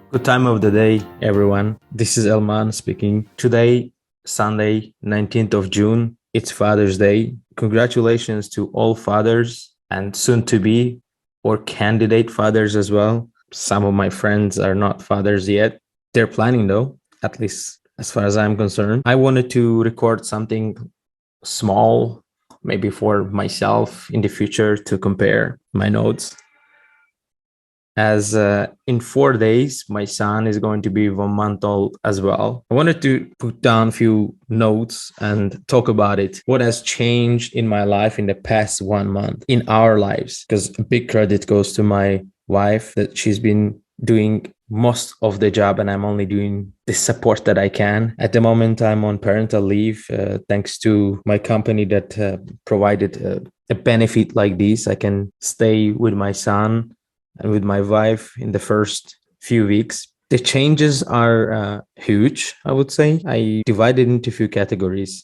Good time of the day, everyone. This is Elman speaking. Today, Sunday, 19th of June, it's Father's Day. Congratulations to all fathers and soon to be or candidate fathers as well. Some of my friends are not fathers yet. They're planning though, at least as far as I'm concerned. I wanted to record something small, maybe for myself in the future to compare my notes as in 4 days, my son is going to be 1 month old as well. I wanted to put down a few notes and talk about it. What has changed in my life in the past 1 month, in our lives, because a big credit goes to my wife that she's been doing most of the job and I'm only doing the support that I can. At the moment, I'm on parental leave, thanks to my company that provided a benefit like this. I can stay with my son and with my wife in the first few weeks. The changes are huge, I would say. I divided into a few categories.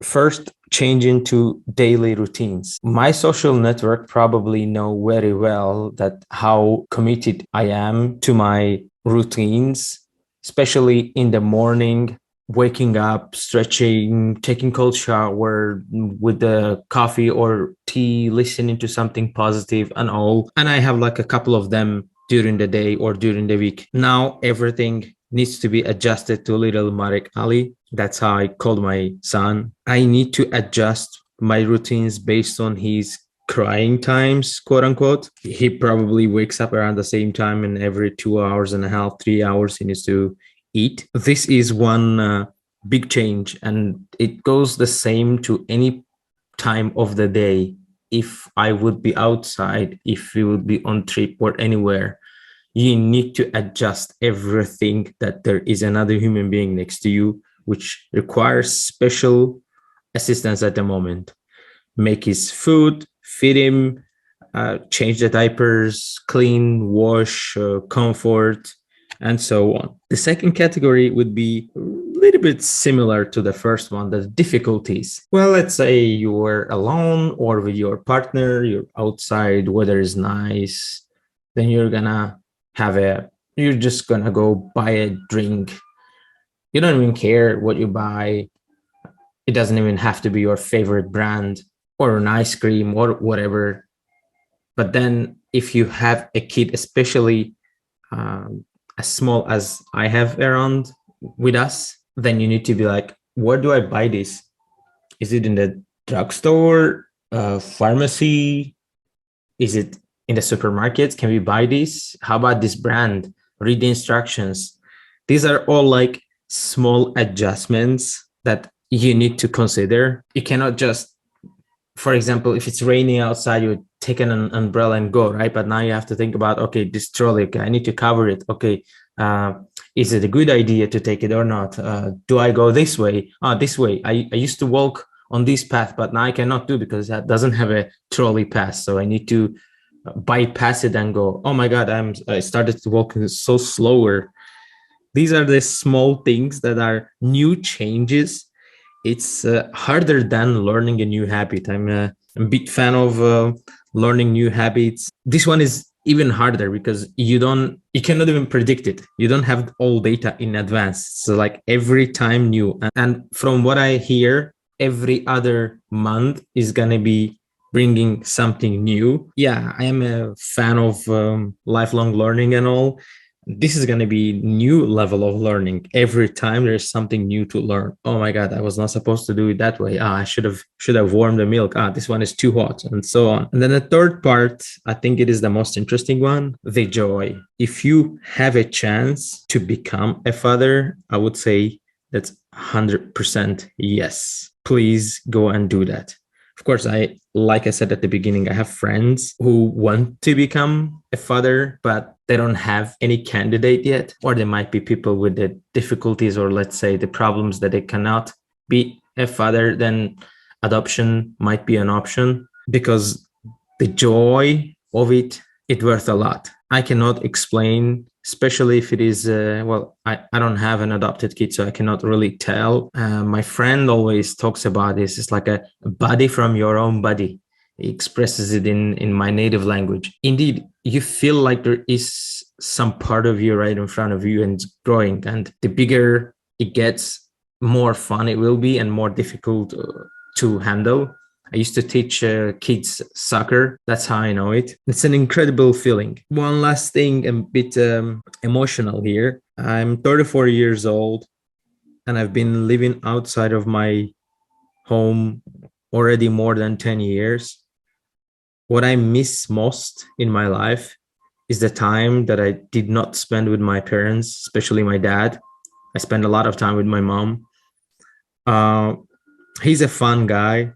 First, change into daily routines. My social network probably know very well that how committed I am to my routines, especially in the morning, waking up, stretching, taking cold shower with the coffee or tea, listening to something positive and all. And I have like a couple of them during the day or during the week. Now everything needs to be adjusted to little marekali. That's how I called my son. I need to adjust my routines based on his crying times, quote unquote. He probably wakes up around the same time, and every 2 hours and a half, 3 hours, he needs to eat. This is one big change, and it goes the same to any time of the day. If I would be outside, if we would be on trip or anywhere, you need to adjust everything that there is another human being next to you, which requires special assistance at the moment. Make his food, feed him, change the diapers, clean, wash, comfort, and so on. The second category would be a little bit similar to the first one, the difficulties. Well, let's say you were alone or with your partner, you're outside, weather is nice, then you're just gonna go buy a drink. You don't even care what you buy. It doesn't even have to be your favorite brand or an ice cream or whatever. But then if you have a kid, especially as small as I have around with us, then you need to be like, where do I buy this? Is it in the drugstore, pharmacy? Is it in the supermarkets? Can we buy this? How about this brand? Read the instructions. These are all like small adjustments that you need to consider. You cannot just, for example, if it's raining outside, you take an umbrella and go, right? But now you have to think about, okay, this trolley, okay, I need to cover it. Okay, is it a good idea to take it or not? Do I go this way? This way. I used to walk on this path, but now I cannot do because that doesn't have a trolley path. So I need to bypass it and go, oh my God, I started to walk so slower. These are the small things that are new changes. It's harder than learning a new habit. I'm a big fan of learning new habits. This one is even harder because you cannot even predict it. You don't have all data in advance. So like every time new. And from what I hear, every other month is going to be bringing something new. Yeah, I am a fan of lifelong learning and all. This is going to be new level of learning. Every time there's something new to learn. Oh my God, I was not supposed to do it that way. I should have warmed the milk. This one is too hot, and so on. And then the third part, I think it is the most interesting one, the joy. If you have a chance to become a father, I would say that's 100% yes. Please go and do that. Of course, like I said at the beginning, I have friends who want to become a father, but they don't have any candidate yet. Or there might be people with the difficulties, or let's say the problems that they cannot be a father. Then adoption might be an option, because the joy of it worth a lot. I cannot explain, especially if it is, I don't have an adopted kid, so I cannot really tell. My friend always talks about this. It's like a buddy from your own body. He expresses it in my native language. Indeed, you feel like there is some part of you right in front of you and it's growing. And the bigger it gets, more fun it will be and more difficult to handle. I used to teach kids soccer. That's how I know it. It's an incredible feeling. One last thing, a bit emotional here. I'm 34 years old and I've been living outside of my home already more than 10 years. What I miss most in my life is the time that I did not spend with my parents, especially my dad. I spent a lot of time with my mom. Uh, he's a fun guy.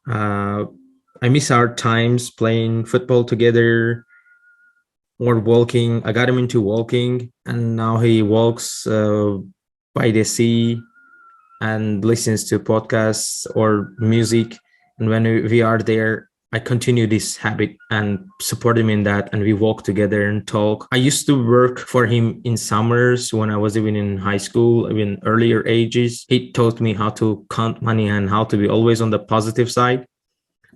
I miss our times playing football together or walking. I got him into walking, and now he walks by the sea and listens to podcasts or music. And when we are there, I continue this habit and support him in that. And we walk together and talk. I used to work for him in summers when I was even in high school, even earlier ages. He taught me how to count money and how to be always on the positive side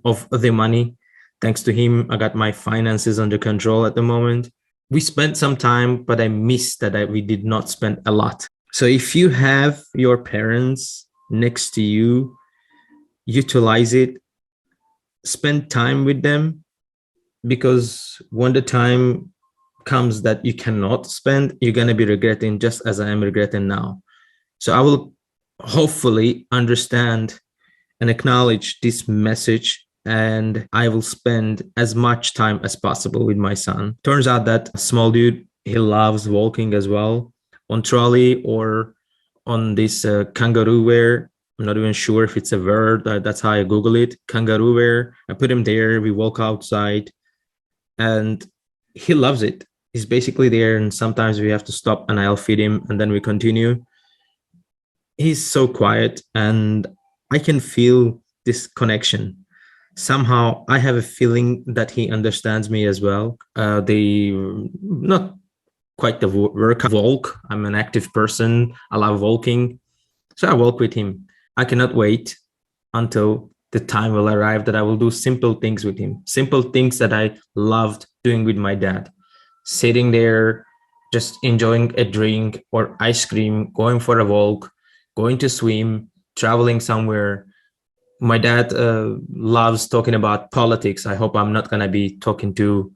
of the money. Thanks to him, I got my finances under control at the moment. We spent some time, but I miss that we did not spend a lot. So if you have your parents next to you, utilize it, spend time with them, because when the time comes that you cannot spend, you're going to be regretting just as I am regretting now. So I will hopefully understand and acknowledge this message, and I will spend as much time as possible with my son. Turns out that small dude, he loves walking as well, on trolley or on this kangaroo wear. I'm not even sure if it's a word. That's how I Google it. Kangaroo wear. I put him there. We walk outside and he loves it. He's basically there. And sometimes we have to stop and I'll feed him and then we continue. He's so quiet and I can feel this connection. Somehow I have a feeling that he understands me as well. Not quite the work walk. I'm an active person. I love walking. So I walk with him. I cannot wait until the time will arrive that I will do simple things with him. Simple things that I loved doing with my dad. Sitting there, just enjoying a drink or ice cream, going for a walk, going to swim, traveling somewhere. My dad loves talking about politics. I hope I'm not going to be talking to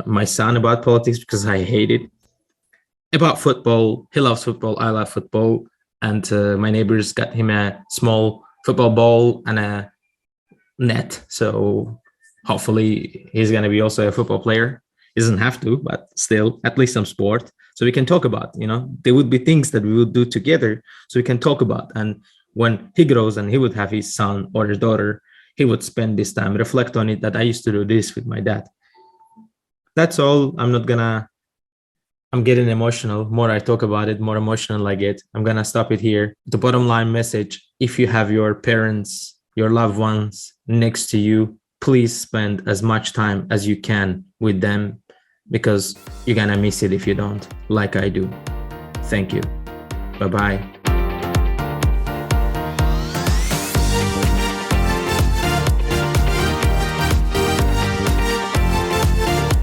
my son about politics because I hate it. About football, he loves football. I love football. And my neighbors got him a small football ball and a net. So hopefully he's going to be also a football player. He doesn't have to, but still, at least some sport. So we can talk about, there would be things that we would do together so we can talk about. And when he grows and he would have his son or his daughter, he would spend this time, reflect on it, that I used to do this with my dad. That's all. I'm getting emotional. More I talk about it, more emotional I get. I'm going to stop it here. The bottom line message, if you have your parents, your loved ones next to you, please spend as much time as you can with them, because you're going to miss it if you don't, like I do. Thank you. Bye-bye.